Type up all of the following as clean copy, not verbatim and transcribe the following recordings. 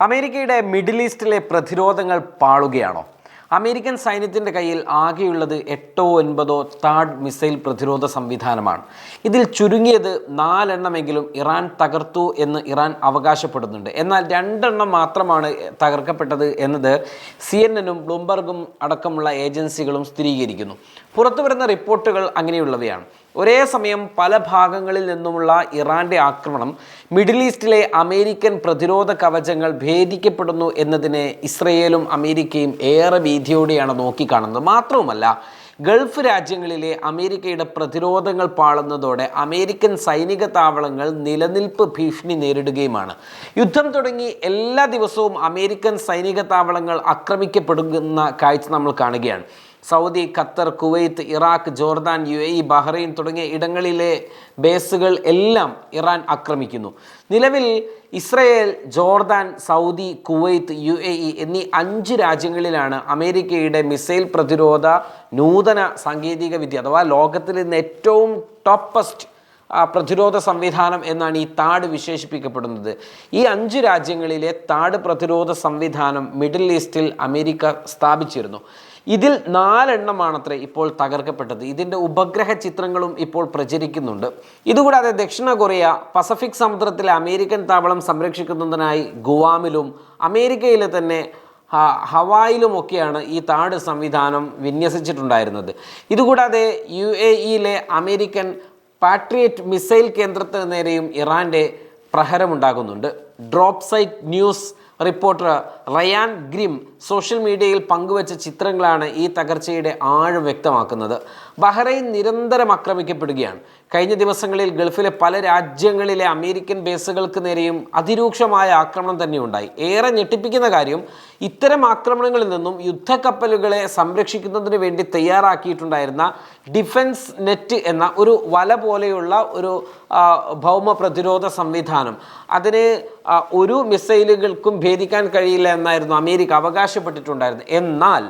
അമേരിക്കയുടെ middle ഈസ്റ്റിലെ പ്രതിരോധങ്ങൾ പാളുകയാണോ? American സൈന്യത്തിൻ്റെ കയ്യിൽ ആകെയുള്ളത് 8 or 9 താഡ് മിസൈൽ പ്രതിരോധ സംവിധാനമാണ്. ഇതിൽ ചുരുങ്ങിയത് 4 എണ്ണമെങ്കിലും ഇറാൻ തകർത്തു എന്ന് ഇറാൻ അവകാശപ്പെടുന്നുണ്ട്. എന്നാൽ 2 എണ്ണം മാത്രമാണ് തകർക്കപ്പെട്ടത് എന്നത് CNN-ഉം ബ്ലൂംബർഗും അടക്കമുള്ള ഏജൻസികളും സ്ഥിരീകരിക്കുന്നു. പുറത്തുവരുന്ന റിപ്പോർട്ടുകൾ അങ്ങനെയുള്ളവയാണ്. ഒരേ സമയം പല ഭാഗങ്ങളിൽ നിന്നുമുള്ള ഇറാൻ്റെ ആക്രമണം മിഡിൽ ഈസ്റ്റിലെ അമേരിക്കൻ പ്രതിരോധ കവചങ്ങൾ ഭേദിക്കപ്പെടുന്നു എന്നതിനെ ഇസ്രയേലും അമേരിക്കയും ഏറെ ഭീതിയോടെയാണ് നോക്കിക്കാണുന്നത്. മാത്രവുമല്ല, ഗൾഫ് രാജ്യങ്ങളിലെ അമേരിക്കയുടെ പ്രതിരോധങ്ങൾ പാളുന്നതോടെ അമേരിക്കൻ സൈനിക താവളങ്ങൾ നിലനിൽപ്പ് ഭീഷണി നേരിടുകയുമാണ്. യുദ്ധം തുടങ്ങി എല്ലാ ദിവസവും അമേരിക്കൻ സൈനിക താവളങ്ങൾ ആക്രമിക്കപ്പെടുന്ന കാഴ്ച നമ്മൾ കാണുകയാണ്. Saudi, Qatar, Kuwait, Iraq, Jordan, UAE, Bahrain തുടങ്ങിയ ഇടങ്ങളിലെ ബേസുകൾ എല്ലാം ഇറാൻ ആക്രമിക്കുന്നു. നിലവിൽ Israel, Jordan, Saudi, Kuwait, UAE എന്നീ 5 രാജ്യങ്ങളിലാണ് അമേരിക്കയുടെ മിസൈൽ പ്രതിരോധ നൂതന സാങ്കേതിക വിദ്യ അഥവാ ലോകത്തിൽ നിന്ന് ഏറ്റവും ടോപ്പസ്റ്റ് പ്രതിരോധ സംവിധാനം എന്നാണ് ഈ താഡ് വിശേഷിപ്പിക്കപ്പെടുന്നത്. ഈ 5 രാജ്യങ്ങളിലെ താഡ് പ്രതിരോധ സംവിധാനം മിഡിൽ ഈസ്റ്റിൽ അമേരിക്ക സ്ഥാപിച്ചിരുന്നു. ഇതിൽ 4 എണ്ണമാണത്രേ ഇപ്പോൾ തകർക്കപ്പെട്ടത്. ഇതിൻ്റെ ഉപഗ്രഹ ചിത്രങ്ങളും ഇപ്പോൾ പ്രചരിക്കുന്നുണ്ട്. ഇതുകൂടാതെ ദക്ഷിണ കൊറിയ പസഫിക് സമുദ്രത്തിലെ അമേരിക്കൻ താവളം സംരക്ഷിക്കുന്നതിനായി ഗുവാമിലും അമേരിക്കയിലെ തന്നെ ഹവായിലുമൊക്കെയാണ് ഈ താഡ് സംവിധാനം വിന്യസിച്ചിട്ടുണ്ടായിരുന്നത്. ഇതുകൂടാതെ UAE-ലെ അമേരിക്കൻ പാട്രിയറ്റ് മിസൈൽ കേന്ദ്രത്തിന് നേരെയും ഇറാൻ്റെ പ്രഹരമുണ്ടാകുന്നുണ്ട്. Drop Site News reporter Ryan Grim social മീഡിയയിൽ പങ്കുവച്ച ചിത്രങ്ങളാണ് ഈ തകർച്ചയുടെ ആഴം വ്യക്തമാക്കുന്നത്. ബഹ്റൈൻ നിരന്തരം ആക്രമിക്കപ്പെടുകയാണ്. കഴിഞ്ഞ ദിവസങ്ങളിൽ ഗൾഫിലെ പല രാജ്യങ്ങളിലെ അമേരിക്കൻ ബേസുകൾക്ക് നേരെയും അതിരൂക്ഷമായ ആക്രമണം തന്നെയുണ്ടായി. ഏറെ ഞെട്ടിപ്പിക്കുന്ന കാര്യം, ഇത്തരം ആക്രമണങ്ങളിൽ നിന്നും യുദ്ധക്കപ്പലുകളെ സംരക്ഷിക്കുന്നതിന് വേണ്ടി തയ്യാറാക്കിയിട്ടുണ്ടായിരുന്ന ഡിഫൻസ് നെറ്റ് എന്ന ഒരു വല പോലെയുള്ള ഒരു ഭൗമ പ്രതിരോധ സംവിധാനം, അതിന് ഒരു മിസൈലുകൾക്കും ഭേദിക്കാൻ കഴിയില്ല എന്നായിരുന്നു അമേരിക്ക അവകാശപ്പെട്ടിട്ടുണ്ടായിരുന്നത്. എന്നാൽ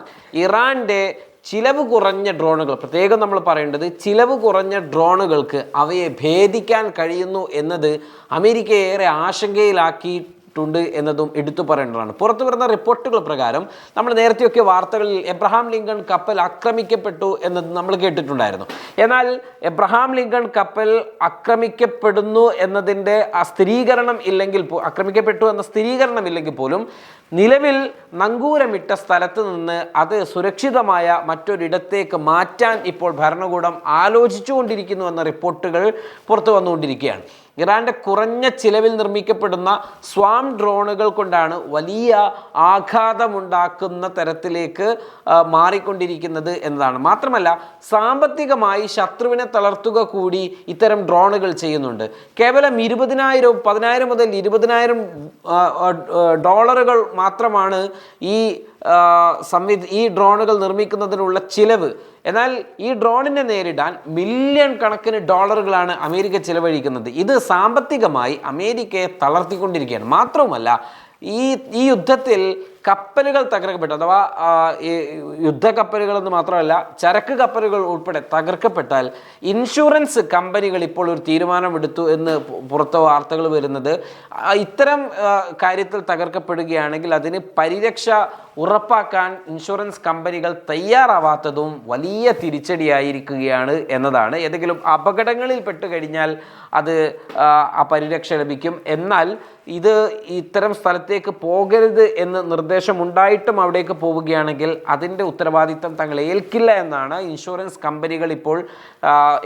ഇറാൻ്റെ ചിലവ് കുറഞ്ഞ ഡ്രോണുകൾ, പ്രത്യേകം നമ്മൾ പറയേണ്ടത് ചിലവ് കുറഞ്ഞ ഡ്രോണുകൾക്ക് അവയെ ഭേദിക്കാൻ കഴിയുന്നു എന്നത് അമേരിക്കയെ ഏറെ ആശങ്കയിലാക്കിയിട്ടുണ്ട് എന്നതും എടുത്തു പറയേണ്ടതാണ്. പുറത്തു വരുന്ന റിപ്പോർട്ടുകൾ പ്രകാരം നമ്മൾ നേരത്തെയൊക്കെ വാർത്തകളിൽ എബ്രഹാം ലിങ്കൺ കപ്പൽ ആക്രമിക്കപ്പെട്ടു എന്നത് നമ്മൾ കേട്ടിട്ടുണ്ടായിരുന്നു. എന്നാൽ എബ്രഹാം ലിങ്കൺ കപ്പൽ ആക്രമിക്കപ്പെടുന്നു എന്നതിൻ്റെ സ്ഥിരീകരണം ഇല്ലെങ്കിൽ, ആക്രമിക്കപ്പെട്ടു എന്ന സ്ഥിരീകരണം ഇല്ലെങ്കിൽ പോലും നിലവിൽ നങ്കൂരമിട്ട സ്ഥലത്ത് നിന്ന് അത് സുരക്ഷിതമായ മറ്റൊരിടത്തേക്ക് മാറ്റാൻ ഇപ്പോൾ ഭരണകൂടം ആലോചിച്ചുകൊണ്ടിരിക്കുന്നു എന്ന റിപ്പോർട്ടുകൾ പുറത്തു വന്നുകൊണ്ടിരിക്കുകയാണ്. ഇറാൻ്റെ കുറഞ്ഞ ചിലവിൽ നിർമ്മിക്കപ്പെടുന്ന സ്വാം ഡ്രോണുകൾ കൊണ്ടാണ് വലിയ ആഘാതമുണ്ടാക്കുന്ന തരത്തിലേക്ക് മാറിക്കൊണ്ടിരിക്കുന്നത് എന്നതാണ്. മാത്രമല്ല, സാമ്പത്തികമായി ശത്രുവിനെ തളർത്തുക കൂടി ഇത്തരം ഡ്രോണുകൾ ചെയ്യുന്നുണ്ട്. കേവലം 10,000 മുതൽ 20,000 ഡോളറുകൾ മാത്രമാണ് ഈ ഡ്രോണുകൾ നിർമ്മിക്കുന്നതിനുള്ള ചിലവ്. എന്നാൽ ഈ ഡ്രോണിനെ നേരിടാൻ മില്യൺ കണക്കിന് ഡോളറുകളാണ് അമേരിക്ക ചിലവഴിക്കുന്നത്. ഇത് സാമ്പത്തികമായി അമേരിക്കയെ തളർത്തിക്കൊണ്ടിരിക്കുകയാണ്. മാത്രവുമല്ല, ഈ യുദ്ധത്തിൽ കപ്പലുകൾ തകർക്കപ്പെട്ടു, അഥവാ യുദ്ധക്കപ്പലുകളെന്ന് മാത്രമല്ല ചരക്ക് കപ്പലുകൾ ഉൾപ്പെടെ തകർക്കപ്പെട്ടാൽ ഇൻഷുറൻസ് കമ്പനികൾ ഇപ്പോൾ ഒരു തീരുമാനമെടുത്തു എന്ന് പുറത്തെ വാർത്തകൾ വരുന്നത്, ഇത്തരം കാര്യത്തിൽ തകർക്കപ്പെടുകയാണെങ്കിൽ അതിന് പരിരക്ഷ ഉറപ്പാക്കാൻ ഇൻഷുറൻസ് കമ്പനികൾ തയ്യാറാവാത്തതും വലിയ തിരിച്ചടിയായിരിക്കുകയാണ് എന്നതാണ്. ഏതെങ്കിലും അപകടങ്ങളിൽ പെട്ട് കഴിഞ്ഞാൽ അത് ആ പരിരക്ഷ ലഭിക്കും. എന്നാൽ ഇത്തരം സ്ഥലത്തേക്ക് പോകരുത് എന്ന് നിർദ്ദേശമുണ്ടായിട്ടും അവിടേക്ക് പോവുകയാണെങ്കിൽ അതിൻ്റെ ഉത്തരവാദിത്തം തങ്ങൾ ഏൽക്കില്ല എന്നാണ് ഇൻഷുറൻസ് കമ്പനികൾ ഇപ്പോൾ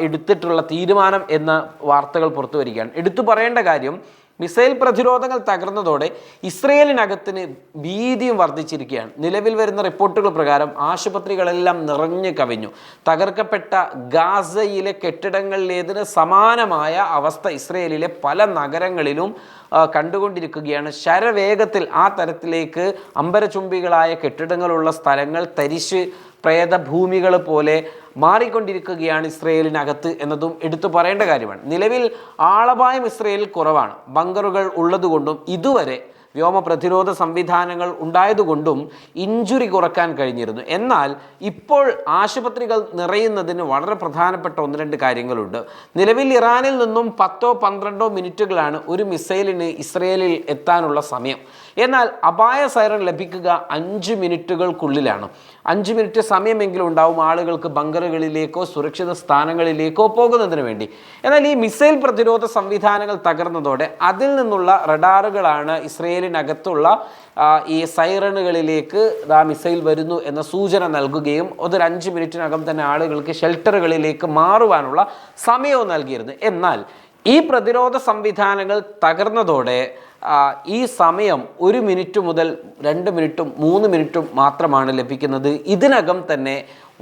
എടുത്തിട്ടുള്ള തീരുമാനം എന്ന വാർത്തകൾ പുറത്തു വരികയാണ്. എടുത്തു പറയേണ്ട കാര്യം, മിസൈൽ പ്രതിരോധങ്ങൾ തകർന്നതോടെ ഇസ്രയേലിനകത്തിന് ഭീതിയും വർദ്ധിച്ചിരിക്കുകയാണ്. നിലവിൽ വരുന്ന റിപ്പോർട്ടുകൾ പ്രകാരം ആശുപത്രികളെല്ലാം നിറഞ്ഞു കവിഞ്ഞു. തകർക്കപ്പെട്ട ഗാസയിലെ കെട്ടിടങ്ങളിലേതിന് സമാനമായ അവസ്ഥ ഇസ്രയേലിലെ പല നഗരങ്ങളിലും കണ്ടുകൊണ്ടിരിക്കുകയാണ്. ശരവേഗത്തിൽ ആ തരത്തിലേക്ക് അമ്പരചുംബികളായ കെട്ടിടങ്ങളുള്ള സ്ഥലങ്ങൾ തരിശ് പ്രേതഭൂമികൾ പോലെ മാറിക്കൊണ്ടിരിക്കുകയാണ് ഇസ്രയേലിനകത്ത് എന്നതും എടുത്തു പറയേണ്ട കാര്യമാണ്. നിലവിൽ ആളപായം ഇസ്രയേലിൽ കുറവാണ്. ബങ്കറുകൾ ഉള്ളതുകൊണ്ടും ഇതുവരെ വ്യോമ പ്രതിരോധ സംവിധാനങ്ങൾ ഉണ്ടായതുകൊണ്ടും ഇഞ്ചുറി കുറക്കാൻ കഴിഞ്ഞിരുന്നു. എന്നാൽ ഇപ്പോൾ ആശുപത്രികൾ നിറയുന്നതിന് വളരെ പ്രധാനപ്പെട്ട 1-2 കാര്യങ്ങളുണ്ട്. നിലവിൽ ഇറാനിൽ നിന്നും 10-12 മിനിറ്റുകളാണ് ഒരു മിസൈലിന് ഇസ്രയേലിൽ എത്താനുള്ള സമയം. എന്നാൽ അപായ സൈറൺ ലഭിക്കുക 5 മിനിറ്റുകൾക്കുള്ളിലാണ്. 5 മിനിറ്റ് സമയമെങ്കിലും ഉണ്ടാവും ആളുകൾക്ക് ബങ്കറുകളിലേക്കോ സുരക്ഷിത സ്ഥാനങ്ങളിലേക്കോ പോകുന്നതിന് വേണ്ടി. എന്നാൽ ഈ മിസൈൽ പ്രതിരോധ സംവിധാനങ്ങൾ തകർന്നതോടെ അതിൽ നിന്നുള്ള റഡാറുകളാണ് ഇസ്രയേലിനകത്തുള്ള ഈ സൈറണുകളിലേക്ക് മിസൈൽ വരുന്നു എന്ന സൂചന നൽകുകയും അതൊരു 5 മിനിറ്റിനകം തന്നെ ആളുകൾക്ക് ഷെൽട്ടറുകളിലേക്ക് മാറുവാനുള്ള സമയവും നൽകിയിരുന്നു. എന്നാൽ ഈ പ്രതിരോധ സംവിധാനങ്ങൾ തകർന്നതോടെ ഈ സമയം 1 മിനിറ്റ് മുതൽ 2 മിനിറ്റും 3 മിനിറ്റും മാത്രമാണ് ലഭിക്കുന്നത്. ഇതിനകം തന്നെ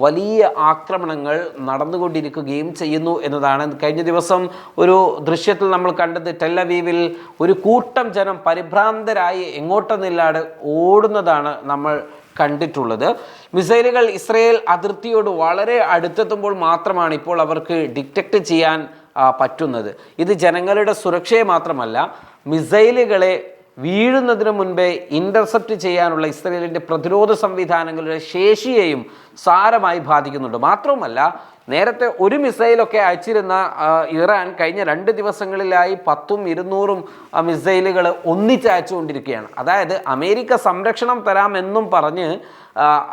വലിയ ആക്രമണങ്ങൾ നടന്നുകൊണ്ടിരിക്കുകയും ചെയ്യുന്നു എന്നതാണ്. കഴിഞ്ഞ ദിവസം ഒരു ദൃശ്യത്തിൽ നമ്മൾ കണ്ടത് ടെല്ലവീവിൽ ഒരു കൂട്ടം ജനം പരിഭ്രാന്തരായി എങ്ങോട്ടെന്നില്ലാതെ ഓടുന്നതാണ് നമ്മൾ കണ്ടിട്ടുള്ളത്. മിസൈലുകൾ ഇസ്രയേൽ അതിർത്തിയോട് വളരെ അടുത്തെത്തുമ്പോൾ മാത്രമാണ് ഇപ്പോൾ അവർക്ക് ഡിറ്റക്റ്റ് ചെയ്യാൻ പറ്റുന്നത്. ഇത് ജനങ്ങളുടെ സുരക്ഷയെ മാത്രമല്ല, മിസൈലുകളെ വീഴുന്നതിന് മുൻപേ ഇൻ്റർസെപ്റ്റ് ചെയ്യാനുള്ള ഇസ്രയേലിൻ്റെ പ്രതിരോധ സംവിധാനങ്ങളുടെ ശേഷിയെയും സാരമായി ബാധിക്കുന്നുണ്ട്. മാത്രവുമല്ല, നേരത്തെ ഒരു മിസൈലൊക്കെ അയച്ചിരുന്ന ഇറാൻ കഴിഞ്ഞ 2 ദിവസങ്ങളിലായി 10ഉം 200ഉം മിസൈലുകൾ ഒന്നിച്ച് അയച്ചുകൊണ്ടിരിക്കുകയാണ്. അതായത് അമേരിക്ക സംരക്ഷണം തരാമെന്നും പറഞ്ഞ്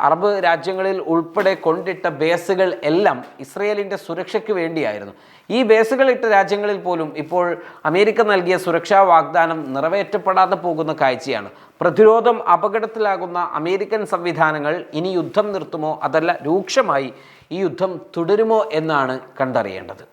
അറബ് രാജ്യങ്ങളിൽ ഉൾപ്പെടെ കൊണ്ടിട്ട ബേസുകൾ എല്ലാം ഇസ്രയേലിൻ്റെ സുരക്ഷയ്ക്ക് വേണ്ടിയായിരുന്നു. ഈ ബേസുകൾ ഇട്ട രാജ്യങ്ങളിൽ പോലും ഇപ്പോൾ അമേരിക്ക നൽകിയ സുരക്ഷാ വാഗ്ദാനം നിറവേറ്റപ്പെടാതെ പോകുന്ന കാഴ്ചയാണ്. പ്രതിരോധം അപകടത്തിലാകുന്ന അമേരിക്കൻ സംവിധാനങ്ങൾ ഇനി യുദ്ധം നിർത്തുമോ അതല്ല രൂക്ഷമായി ഈ യുദ്ധം തുടരുമോ എന്നാണ് കണ്ടറിയേണ്ടത്.